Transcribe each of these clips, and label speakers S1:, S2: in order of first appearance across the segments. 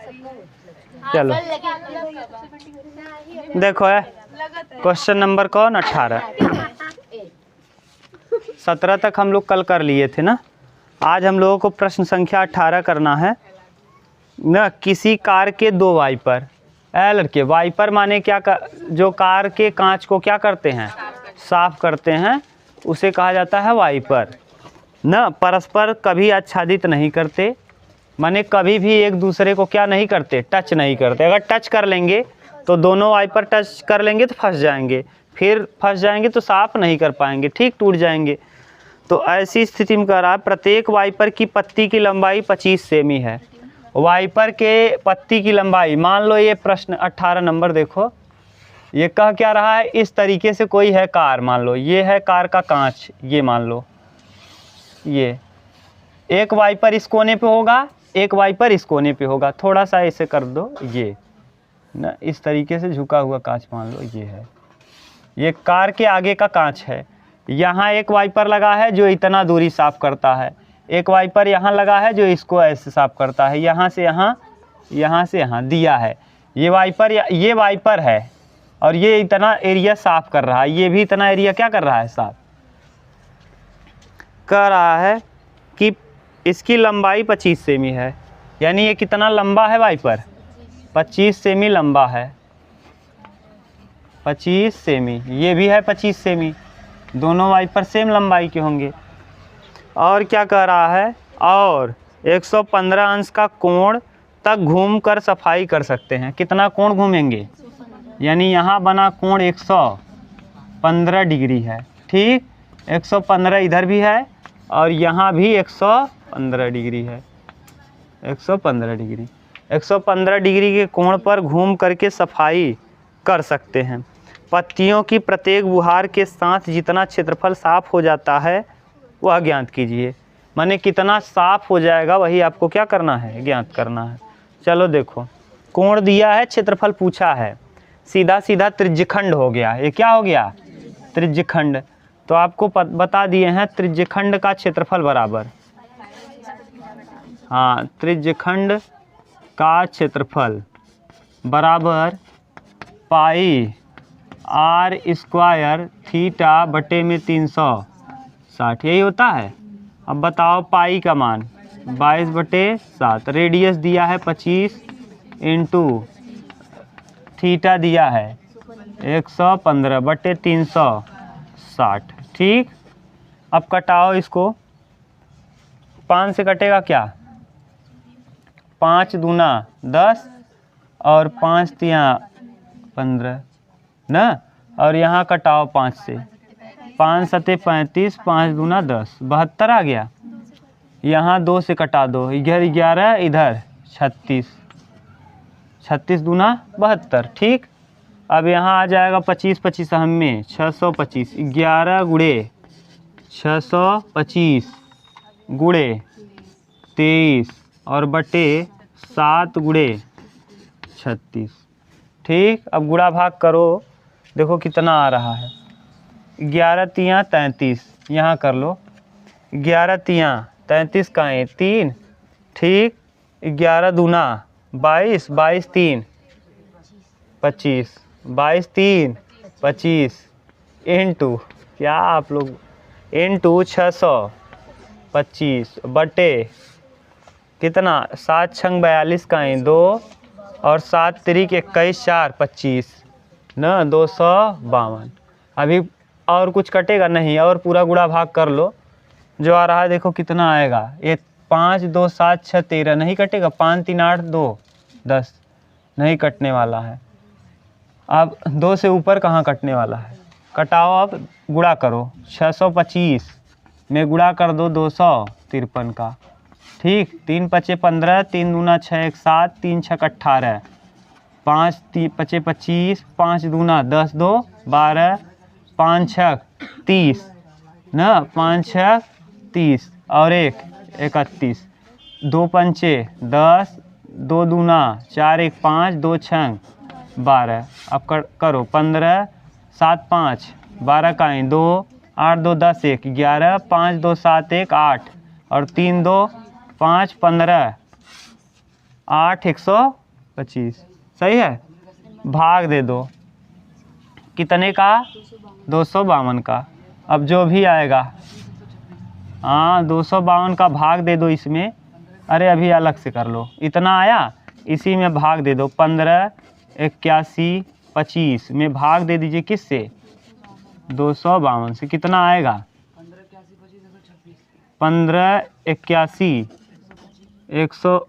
S1: चलो देखो है क्वेश्चन नंबर कौन 18। 17 तक हम लोग कल कर लिए थे ना। आज हम लोगों को प्रश्न संख्या 18 करना है ना। किसी कार के दो वाइपर, लड़के वाइपर माने क्या जो कार के कांच को क्या करते हैं, साफ करते हैं, उसे कहा जाता है वाइपर ना। परस्पर कभी आच्छादित नहीं करते, माने कभी भी एक दूसरे को क्या नहीं करते, टच नहीं करते। अगर टच कर लेंगे तो दोनों वाइपर टच कर लेंगे तो फंस जाएंगे, फिर फंस जाएंगे तो साफ नहीं कर पाएंगे, ठीक टूट जाएंगे। तो ऐसी स्थिति में कह रहा है प्रत्येक वाइपर की पत्ती की लंबाई 25 सेमी है। वाइपर के पत्ती की लंबाई, मान लो ये प्रश्न 18 नंबर देखो, ये कह क्या रहा है, इस तरीके से कोई है कार, मान लो ये है कार का कांच, ये मान लो ये एक वाइपर इस कोने पे होगा, एक वाइपर इस कोने पे होगा। थोड़ा सा ऐसे कर दो, ये ना इस तरीके से झुका हुआ कांच मान लो ये है, ये कार के आगे का कांच है। यहाँ एक वाइपर लगा है जो इतना दूरी साफ करता है, एक वाइपर यहाँ लगा है जो इसको ऐसे साफ करता है, यहाँ से यहाँ, यहाँ से यहाँ दिया है। ये वाइपर है और ये इतना एरिया साफ कर रहा है, ये भी इतना एरिया क्या कर रहा है, साफ कर रहा है कि इसकी लंबाई 25 सेमी है। यानी ये कितना लंबा है वाइपर, 25 सेमी लंबा है, 25 सेमी। ये भी है 25 सेमी, दोनों वाइपर सेम लंबाई के होंगे। और क्या कह रहा है, और 115 अंश का कोण तक घूमकर सफाई कर सकते हैं। कितना कोण घूमेंगे, यानी यहाँ बना कोण 115 डिग्री है, ठीक। 115 इधर भी है और यहाँ भी 115 डिग्री है, 115 डिग्री। 115 डिग्री के कोण पर घूम करके सफाई कर सकते हैं। पत्तियों की प्रत्येक बुहार के साथ जितना क्षेत्रफल साफ हो जाता है वह ज्ञात कीजिए। माने कितना साफ हो जाएगा वही आपको क्या करना है, ज्ञात करना है। चलो देखो, कोण दिया है, क्षेत्रफल पूछा है, सीधा सीधा त्रिज्यखंड हो गया। ये क्या हो गया, त्रिज्यखंड। तो आपको बता दिए हैं त्रिज्यखंड का क्षेत्रफल बराबर, हाँ, त्रिज्यखंड का क्षेत्रफल बराबर पाई आर स्क्वायर थीटा बटे में 360, यही होता है। अब बताओ पाई का मान 22/7, रेडियस दिया है 25 इंटू थीटा दिया है 115 बटे 360, ठीक। अब कटाओ इसको, 5 से कटेगा क्या, 5 दूना 10 और 5 तिया 15 ना। और यहाँ कटाओ 5 से, 5 सते 35, 5 दूना 10, 72 आ गया। यहाँ 2 से कटा दो, इधर 11, इधर 36, 36 दूना 72, ठीक। अब यहाँ आ जाएगा 25 25 हम में 625, 11 गुणे 625 गुणे 23 और बटे 7 गुणे 36, ठीक। अब गुणा भाग करो, देखो कितना आ रहा है, 11 तिया 33, यहाँ कर लो, 11 तिया 33 का 3, ठीक। 11 दूना 22, 22 3 25, 22 3 25 इंटू क्या आप लोग, इंटू 625 बटे कितना, 7 छंग 42 का 2 और 7 तिरिक 21 4 25 ना, 252। अभी और कुछ कटेगा नहीं, और पूरा गुणा भाग कर लो, जो आ रहा है देखो कितना आएगा, ये 5 2 7 6 13 नहीं कटेगा, 5 3 8 2 10 नहीं कटने वाला है। अब 2 से ऊपर कहाँ कटने वाला है, कटाओ। अब गुणा करो, 625 में गुणा कर दो 253 का, ठीक। 3 5 15, 3 दूना 6 1 7, 3 6 18, 5 3 5 25, 5 दूना 10 2 12, 5 6 30 ना, 5 6 30 और 1 31, 2 पंचे 10, 2 दूना 4 1 5, 2 6 12। अब करो 15 7 5 12 का 2, 8 2 10 1 11, 5 2 7 1 8 और 3 2 5 15 8 125 सही है, भाग दे दो कितने का, 252 का। अब जो भी आएगा, हाँ 252 का भाग दे दो इसमें, अरे अभी अलग से कर लो, इतना आया इसी में भाग दे दो, 15 81 25 में भाग दे दीजिए किससे, 252 से। कितना आएगा, 15 81 100,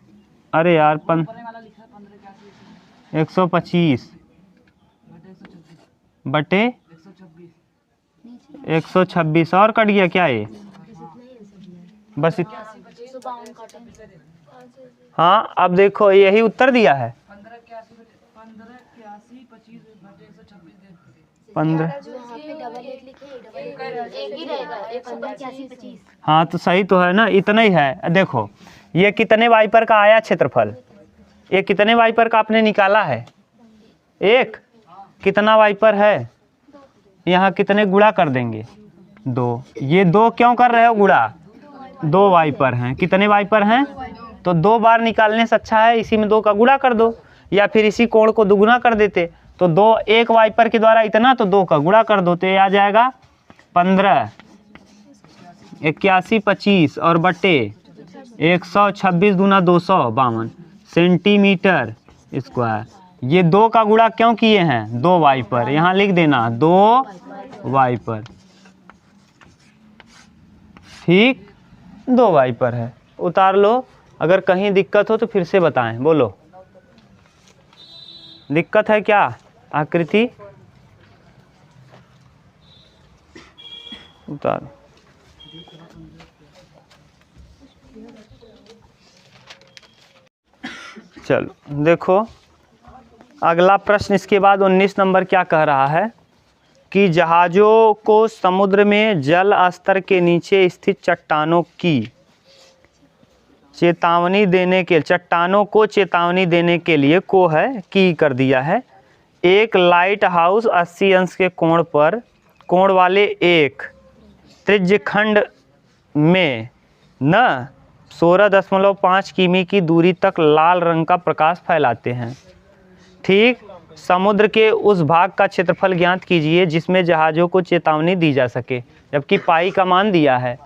S1: अरे यार 125 बटे 126 और कट गया क्या ये, बस हाँ अब देखो यही उत्तर दिया है, 15। हाँ तो सही तो है ना, इतना ही है। देखो ये कितने वाइपर का आया क्षेत्रफल, ये कितने वाइपर का आपने निकाला है, एक। कितना वाइपर है, यहाँ कितने गुणा कर देंगे, 2। ये 2 क्यों कर रहे हो गुणा, 2 वाइपर हैं। कितने वाइपर हैं, तो 2 बार निकालने से अच्छा है इसी में 2 का गुणा कर दो, या फिर इसी कोण को दुगुना कर देते, तो 2 एक वाइपर के द्वारा इतना, तो 2 का गुणा कर दो, तो ये आ जाएगा 15 81 25 और बटे 126 दूना 252 सेंटीमीटर स्क्वायर। ये 2 का गुणा क्यों किए हैं, 2 वाइपर, यहाँ लिख देना 2 वाइपर, ठीक 2 वाइपर है, उतार लो। अगर कहीं दिक्कत हो तो फिर से बताएं, बोलो दिक्कत है क्या, आकृति उतार। चलो देखो अगला प्रश्न, इसके बाद 19 नंबर क्या कह रहा है कि जहाज़ों को समुद्र में जल स्तर के नीचे स्थित चट्टानों की चेतावनी देने के, चट्टानों को चेतावनी देने के लिए को है की कर दिया है। एक लाइट हाउस 80 अंश के कोण वाले एक त्रिज्यखंड में न 16.5 किमी की दूरी तक लाल रंग का प्रकाश फैलाते हैं। ठीक, समुद्र के उस भाग का क्षेत्रफल ज्ञात कीजिए जिसमें जहाज़ों को चेतावनी दी जा सके, जबकि पाई का मान दिया है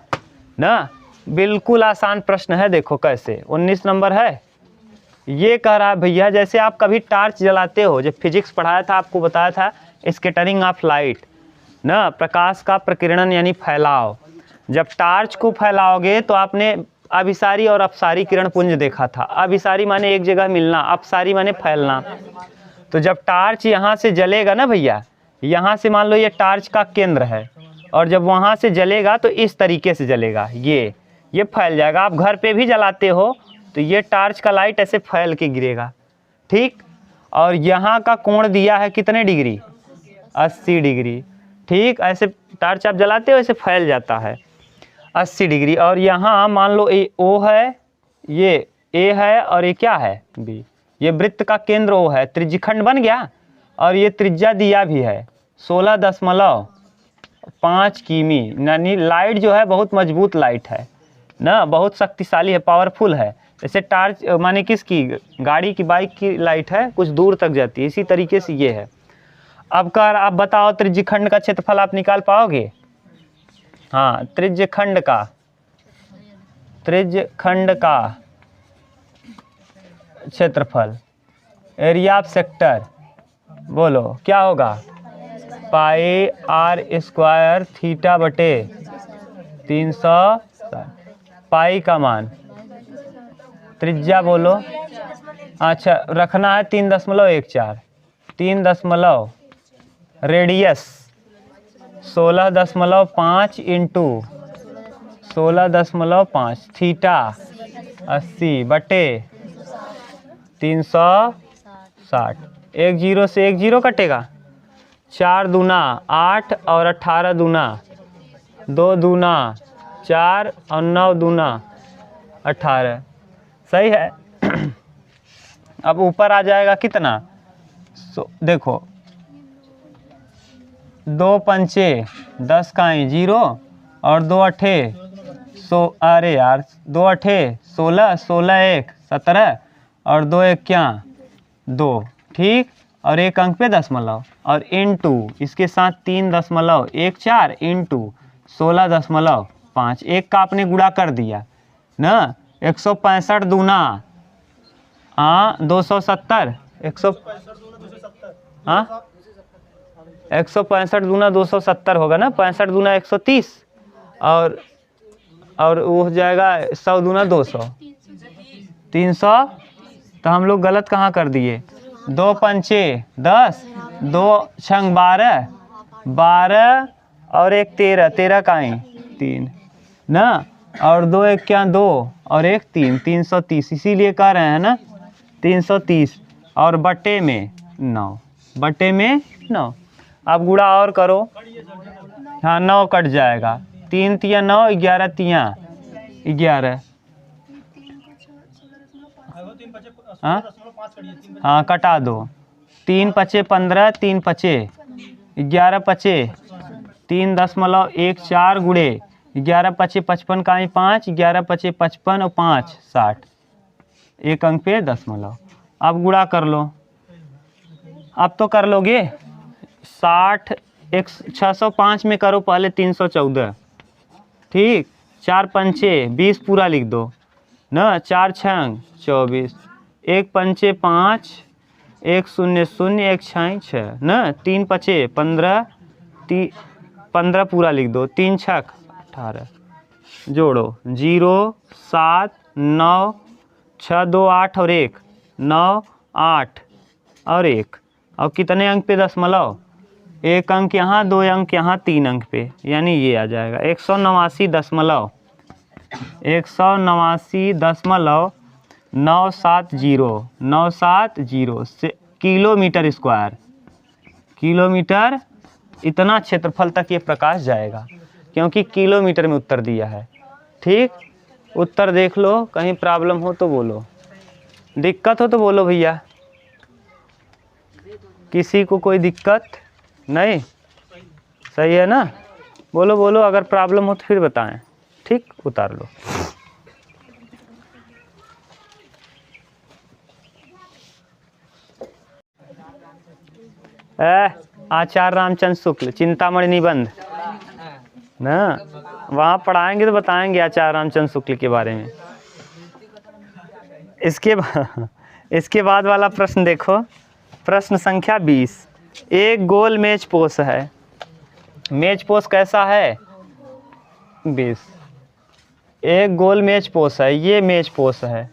S1: ना। बिल्कुल आसान प्रश्न है, देखो कैसे। 19 नंबर है, ये कह रहा है भैया जैसे आप कभी टार्च जलाते हो, जब फिजिक्स पढ़ाया था आपको बताया था स्कैटरिंग ऑफ लाइट ना, प्रकाश का प्रकीर्णन यानी फैलाव। जब टार्च को फैलाओगे तो आपने अभिसारी और अपसारी किरण पुंज देखा था। अभिसारी माने एक जगह मिलना, अपसारी माने फैलना। तो जब टार्च यहाँ से जलेगा ना भैया, यहाँ से मान लो ये टार्च का केंद्र है, और जब वहाँ से जलेगा तो इस तरीके से जलेगा, ये फैल जाएगा। आप घर पे भी जलाते हो तो ये टार्च का लाइट ऐसे फैल के गिरेगा, ठीक। और यहाँ का कोण दिया है कितने डिग्री, 80 डिग्री, ठीक। ऐसे टार्च आप जलाते हो ऐसे फैल जाता है 80 डिग्री। और यहाँ मान लो ये O है, ये A है, और ये क्या है B। ये वृत्त का केंद्र O है, त्रिज्यखंड बन गया। और ये त्रिज्या दिया भी है 16.5 किमी, यानी लाइट जो है बहुत मजबूत लाइट है ना, बहुत शक्तिशाली है, पावरफुल है। जैसे टार्च माने किसकी, गाड़ी की, बाइक की लाइट है, कुछ दूर तक जाती है, इसी तरीके से ये है। अब कर आप बताओ त्रिज्यखंड का क्षेत्रफल आप निकाल पाओगे। हाँ, त्रिज्यखंड का क्षेत्रफल, एरिया ऑफ सेक्टर, बोलो क्या होगा, पाई r स्क्वायर थीटा बटे 360। पाई का मान, त्रिज्या बोलो, अच्छा रखना है 3.14, 3 रेडियस 16.5 इंटू 16.5, थीटा 80 बटे 360। 1 0 से 1 0 कटेगा, 4 दूना 8 और 18 दूना 2 दूना 4 और 9 दूना 18, सही है। अब ऊपर आ जाएगा कितना, देखो 2 पंचे 10 का 0 और 2 अठे 100, अरे यार 2 अठे 16, 16 1 17 और 2 एक क्या 2, ठीक। और एक अंक पे दशमलव और इनटू इसके साथ 3.14 इंटू 16.5, एक का आपने गुणा कर दिया ना। 165 दूना 270, 165 दूना 270 होगा ना, 65 दूना 130 और वो हो जाएगा 100 दूना 200, 300। तो हम लोग गलत कहाँ कर दिए, 2 पंचे 10, 2 छंग 12, 12 और एक 13, 13 का 3 ना, और 2 एक क्या 2 और एक 3, 330, इसीलिए कह रहे हैं ना 330 और बटे में 9, बटे में 9। अब गुणा और करो, हाँ 9 कट जाएगा, 3 तिया 9, 11 तिया 11, हाँ कटा दो, 3 पचे 15, 3 पचे 11 पचे 3.14 गुणे 11 पचे 55 का 5, 11 पचे 55 और 5 60, एक अंक पे दशमलव। अब गुणा कर लो, अब तो कर लोगे 60 605 में करो पहले 314, ठीक। 4 पंचे 20 पूरा लिख दो ना, 4 छंग 24, 1 पंचे 5, 1 0 0, 1 6 6 ना, 3 पचे 15, 15 पूरा लिख दो, 3 छक 18, जोड़ो 0 7 9 6 2 8 और 1 9 8 और 1, और कितने अंक पे दशमलव, एक अंक यहाँ 2 अंक यहाँ 3 अंक पे, यानी ये आ जाएगा 189.970 से किलोमीटर स्क्वायर, किलोमीटर इतना क्षेत्रफल तक ये प्रकाश जाएगा, क्योंकि किलोमीटर में उत्तर दिया है, ठीक। उत्तर देख लो, कहीं प्रॉब्लम हो तो बोलो, दिक्कत हो तो बोलो भैया, किसी को कोई दिक्कत नहीं, सही है ना, बोलो बोलो, अगर प्रॉब्लम हो तो फिर बताएं, ठीक। उतार लो। आचार्य रामचंद्र शुक्ल चिंतामणि निबंध ना, वहाँ पढ़ाएंगे तो बताएंगे आचार्य रामचंद्र शुक्ल के बारे में। इसके बाद वाला प्रश्न देखो, प्रश्न संख्या 20। एक गोल मेज पोश है, मेज पोश कैसा है 20, एक गोल मेज पोश है, ये मेज पोश है,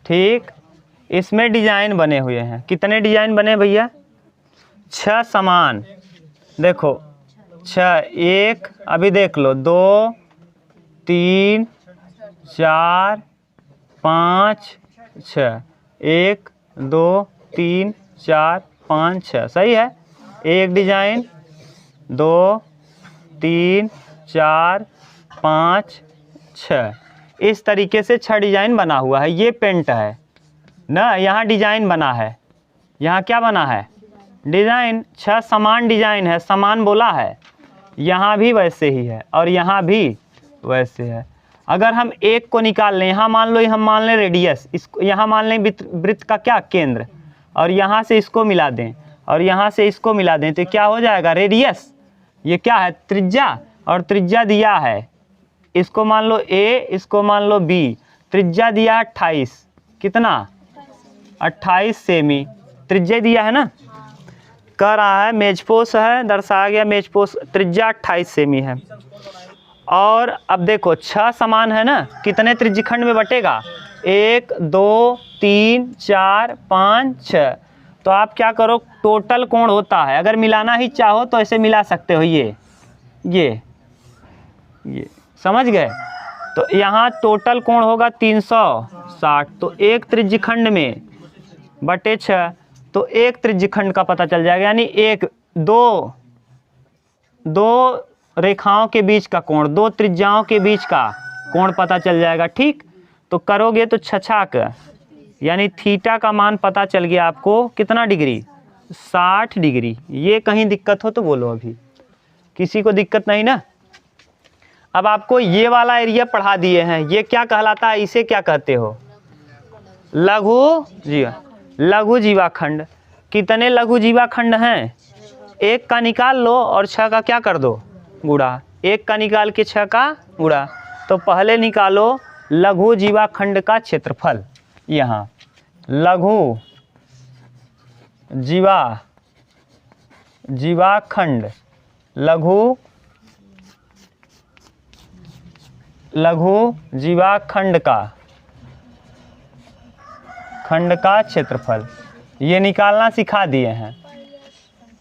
S1: ठीक। इसमें डिजाइन बने हुए हैं, कितने डिजाइन बने भैया, 6 समान, देखो 6, एक अभी देख लो 2 3 4 5 6, 1 2 3 4 5 6, सही है। एक डिजाइन 2 3 4 5 6, इस तरीके से 6 डिजाइन बना हुआ है, ये पेंट है ना। यहाँ डिजाइन बना है, यहाँ क्या बना है डिजाइन, 6 समान डिजाइन है, समान बोला है, यहाँ भी वैसे ही है और यहाँ भी वैसे है। अगर हम एक को निकाल लें, यहाँ मान लो, हम मान लें रेडियस, इसको यहाँ मान लें वृत्त का क्या केंद्र, और यहाँ से इसको मिला दें और यहाँ से इसको मिला दें, तो क्या हो जाएगा रेडियस, ये क्या है त्रिज्या, और त्रिज्या दिया है, इसको मान लो ए, इसको मान लो बी, त्रिज्या दिया है 28, कितना 28 सेमी त्रिज्या दिया है ना। कह रहा है मेजपोश है, दर्शाया गया मेजपोश, त्रिज्या 28 सेमी है। और अब देखो 6 समान है ना, कितने त्रिज्यखंड में बटेगा, 1 2 3 4 5 6। तो आप क्या करो, टोटल कोण होता है, अगर मिलाना ही चाहो तो ऐसे मिला सकते हो, ये समझ गए। तो यहाँ टोटल कोण होगा 360, तो एक त्रिज्यखंड में बटे 6, तो एक त्रिज्यखंड का पता चल जाएगा, यानी एक दो रेखाओं के बीच का कोण, 2 त्रिज्याओं के बीच का कोण पता चल जाएगा, ठीक। तो करोगे तो छछाक, यानी थीटा का मान पता चल गया आपको, कितना डिग्री 60 डिग्री। ये कहीं दिक्कत हो तो बोलो, अभी किसी को दिक्कत नहीं ना। अब आपको ये वाला एरिया पढ़ा दिए हैं, ये क्या कहलाता है, इसे क्या कहते हो, लघु जीवाखंड। कितने लघु जीवाखंड हैं? एक का निकाल लो और 6 का क्या कर दो? गुणा। एक का निकाल के 6 का गुणा। तो पहले निकालो लघु जीवाखंड का क्षेत्रफल। यहाँ लघु जीवाखंड, लघु जीवाखंड का क्षेत्रफल ये निकालना सिखा दिए हैं।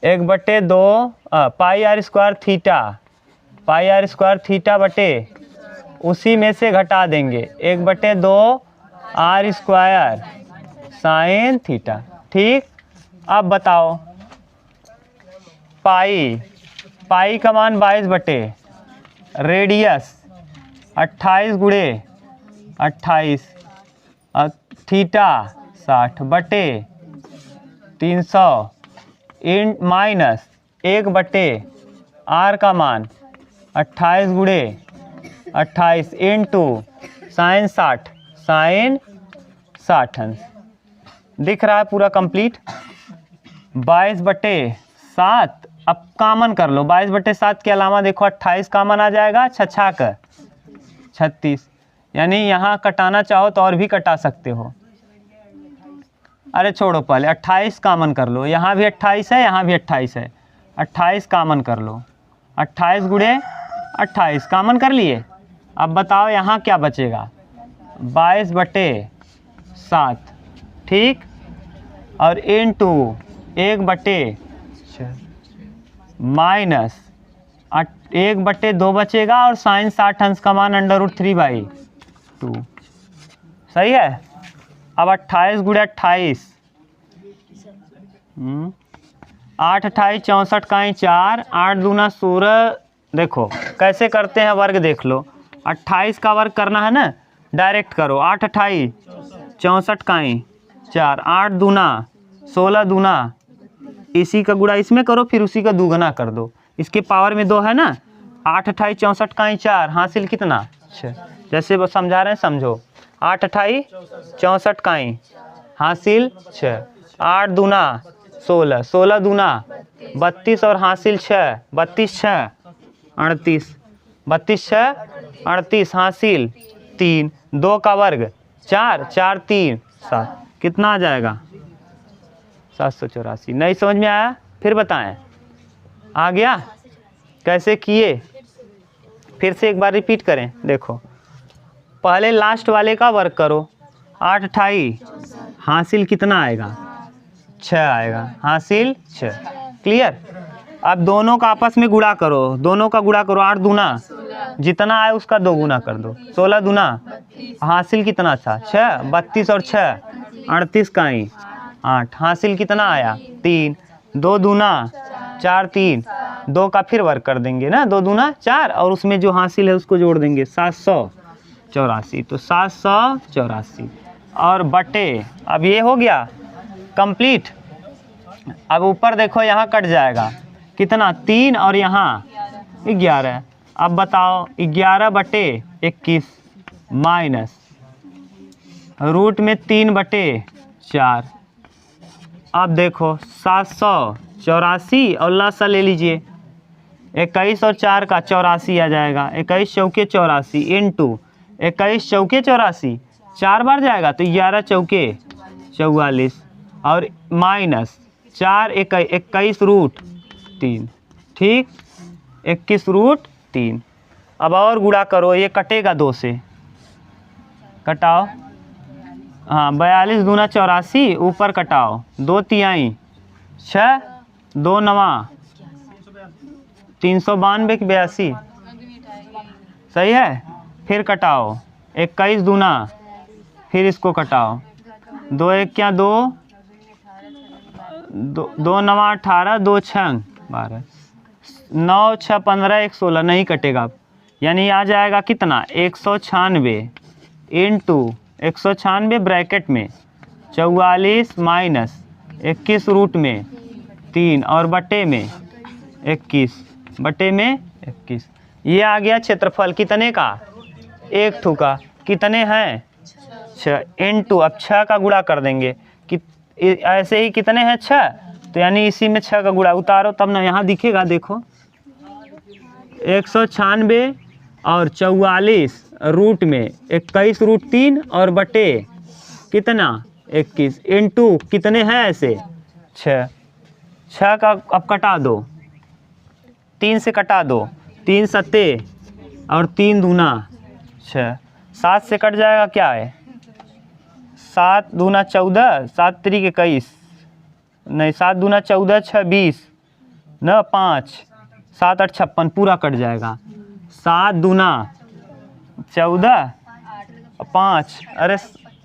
S1: 1/2 पाई आर स्क्वायर थीटा बटे उसी में से घटा देंगे 1/2 आर स्क्वायर साइन थीटा। ठीक, अब बताओ पाई का मान 22 बटे रेडियस 28 गुणे 28 और थीटा 60 बटे 300 माइनस 1 बटे आर का मान 28 गुणे 28 इंटू साइन 60 अंश। दिख रहा है पूरा कंप्लीट। 22/7 अब कॉमन कर लो। 22/7 के अलावा देखो 28 कॉमन आ जाएगा, 6 36। यानी यहाँ कटाना चाहो तो और भी कटा सकते हो। अरे छोड़ो, पहले 28 कॉमन कर लो। यहाँ भी 28 है, यहाँ भी 28 है। 28 कॉमन कर लो। 28 गुणे 28 कॉमन कर लिए। अब बताओ यहाँ क्या बचेगा? 22/7। ठीक, और इंटू 1/6 माइनस 1/2 बचेगा और साइन 60 अंश का मान √3/2। सही है। अब 28 गुणे 28 8 28 64 का 4 8 दूना 16। देखो कैसे करते हैं वर्ग, देख लो। 28 का वर्ग करना है ना, डायरेक्ट करो। 8 28 64 का 4 8 दूना 16 दूना, इसी का गुणा इसमें करो, फिर उसी का दुगना कर दो। इसके पावर में 2 है ना। 8 28 64 का 4 हासिल कितना? 6। जैसे वो समझा रहे हैं समझो। 8 28 64 का हासिल 6 8 दूना 16 16 दूना 32 और हासिल 6 32 6 38 32 6 38 हासिल 3 2 का वर्ग 4 4 3 7 कितना आ जाएगा? 784। नहीं समझ में आया? फिर बताएं। आ गया? कैसे किए फिर से एक बार रिपीट करें। देखो पहले लास्ट वाले का वर्ग करो। 8 28 हासिल कितना आएगा? 6 आएगा, हासिल 6। क्लियर। अब दोनों का आपस में गुणा करो। दोनों का गुणा करो। 8 दूना जितना आए उसका 2 गुना कर दो। 16 दूना हासिल कितना था? 6 32 और 6 38 का 8 हासिल कितना आया? 3 2 दूना 4 3 2 का फिर वर्ग कर देंगे ना, 2 दूना 4 और उसमें जो हासिल है उसको जोड़ देंगे 784। तो 784 और बटे। अब ये हो गया कंप्लीट। अब ऊपर देखो यहाँ कट जाएगा कितना? 3 और यहाँ 11। अब बताओ 11/21 माइनस रूट में 3/4। अब देखो 784 और लासा ले लीजिए। 21 और 4 का 84 आ जाएगा। 21 चौके 84 इंटू 21 चौके 84 4 बार जाएगा तो 11 चौके 44 और माइनस 4 21 रूट 3। ठीक, 21 रूट 3। अब और गुणा करो, ये कटेगा 2 से। कटाओ। हाँ 42 दूना 84 ऊपर कटाओ। 2 तिहाई 6 2 नवा 392 की 82। सही है। फिर कटाओ 21 दूना, फिर इसको कटाओ। 2 1 क्या 2 2 नवा 18 2 6 12 9 6 15 1 16 नहीं कटेगा। यानी आ जाएगा कितना? 196 इंटू 196 ब्रैकेट में 44 माइनस 21 रूट में 3 और बटे में 21 ये आ गया क्षेत्रफल कितने का? एक ठू का। कितने हैं? 6 इंटू, अब 6 का गुणा कर देंगे कि ऐसे ही कितने हैं 6, तो यानी इसी में 6 का गुणा उतारो तब ना यहाँ दिखेगा। देखो 196 और 44 रूट में 21 रूट 3 और बटे कितना 21 इंटू कितने हैं ऐसे 6। 6 का अब कटा दो, 3 से कटा दो, 3 सत्ते और 3 दूना 6, 7 से कट जाएगा क्या है 7 दूना 14, 7 त्रिक 21, नहीं 7 दूना 14, 6 20 न 5, 7 8 56 पूरा कट जाएगा। 7 दूना 14 5, अरे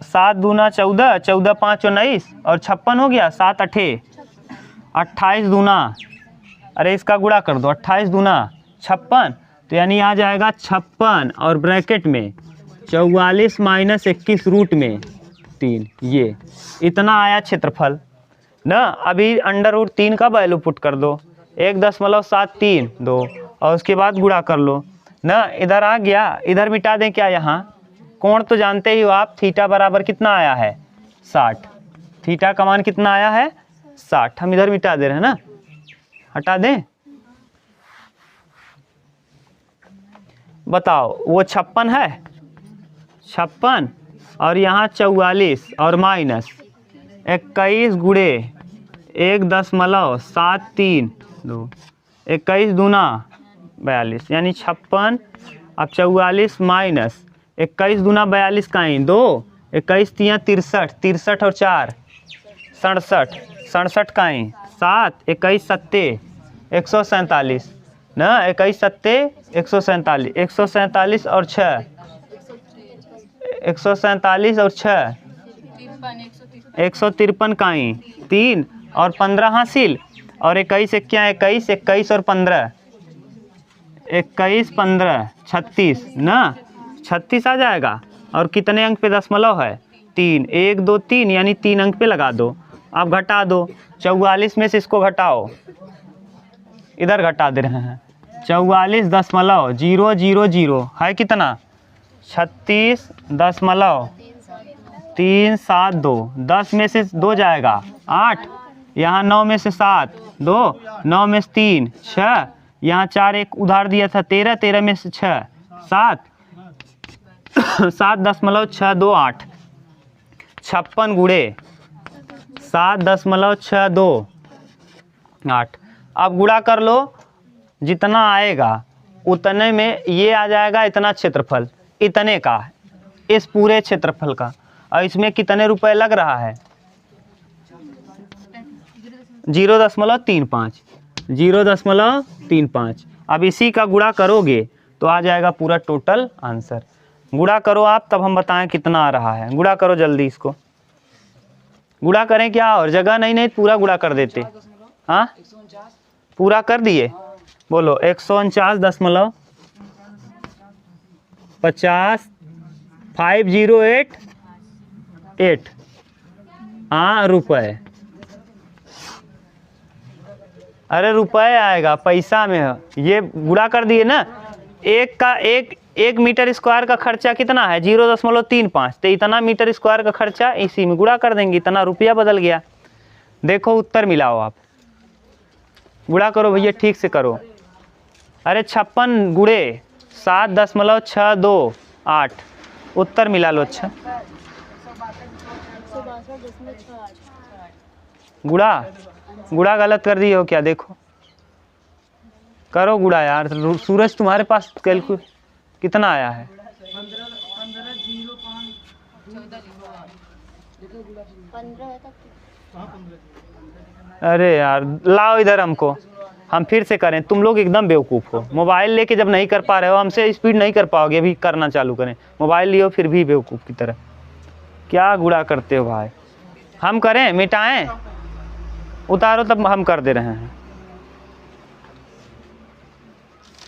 S1: 7 दूना 14, 14 5 19 और 56 हो गया, 7 8 28 दूना, अरे इसका गुणा कर दो, 28 दूना 56, तो यानी आ जाएगा 56 और ब्रैकेट में 44 माइनस 21 रूट में 3, ये इतना आया क्षेत्रफल ना। अभी अंडर रूट 3 का वैल्यू पुट कर दो, 1.73 और उसके बाद गुणा कर लो ना। इधर आ गया, इधर मिटा दें क्या, यहाँ कोण तो जानते ही हो आप, थीटा बराबर कितना आया है 60, थीटा का मान कितना आया है 60। हम इधर मिटा दे रहे हैं ना, हटा दें। बताओ वो 56 है, 56 और यहाँ 44 और माइनस 21 गुणे 1.73 2, 21 दूना 42 यानी 56, अब 44 माइनस 21 दूना 42 का ही 2, 21 तियाँ 63, 63 और 4 67, 67 का ही 7, 21 सत्ते 147 ना, 21 सत्ते 147, 147 और 6 147 और 6 153 का ही 3 और 15 हासिल और 21 क्या 21, 21 और 15 21 15 36 ना, 36 आ जाएगा। और कितने अंक पे दशमलव है 3, 1 2 3 यानी 3 अंक पे लगा दो। अब घटा दो, 44 में से इसको घटाओ, इधर घटा दे रहे हैं, 44.000 है कितना 36.372, 10 में से 2 जाएगा 8, यहाँ 9 में से 7 2, 9 में से 3 6, यहाँ 4 एक उधार दिया था 13, 13 में से 6 7, 7.628, 56 गुणे 7.628। अब गुणा कर लो, जितना आएगा उतने में ये आ जाएगा इतना क्षेत्रफल, इतने का इस पूरे क्षेत्रफल का। और इसमें कितने रुपए लग रहा है 0.35, 0.35। अब इसी का गुणा करोगे तो आ जाएगा पूरा टोटल आंसर। गुणा करो आप, तब हम बताएं कितना आ रहा है। गुणा करो जल्दी, इसको गुणा करें क्या, और जगह नहीं पूरा गुणा कर देते। हाँ पूरा कर दिए, बोलो 149.50 5088 हाँ रुपए, अरे रुपए आएगा, पैसा में है। ये गुणा कर दिए ना, एक मीटर स्क्वायर का खर्चा कितना है 0.35, तो इतना मीटर स्क्वायर का खर्चा इसी में गुणा कर देंगे, इतना रुपया बदल गया। देखो उत्तर मिलाओ आप, गुणा करो भैया ठीक से करो। अरे 56 गुणे 7.628, उत्तर मिला लो। अच्छा गुणा गलत कर दिए हो क्या, देखो करो गुणा यार। सूरज तुम्हारे पास कैलकुलेट कितना आया है 15। अरे यार लाओ इधर हमको, हम फिर से करें। तुम लोग एकदम बेवकूफ़ हो, मोबाइल लेके जब नहीं कर पा रहे हो, हमसे स्पीड नहीं कर पाओगे। अभी करना चालू करें, मोबाइल लियो फिर भी बेवकूफ़ की तरह। क्या गुणा करते हो भाई, हम करें मिटाएं, उतारो तब हम कर दे रहे हैं।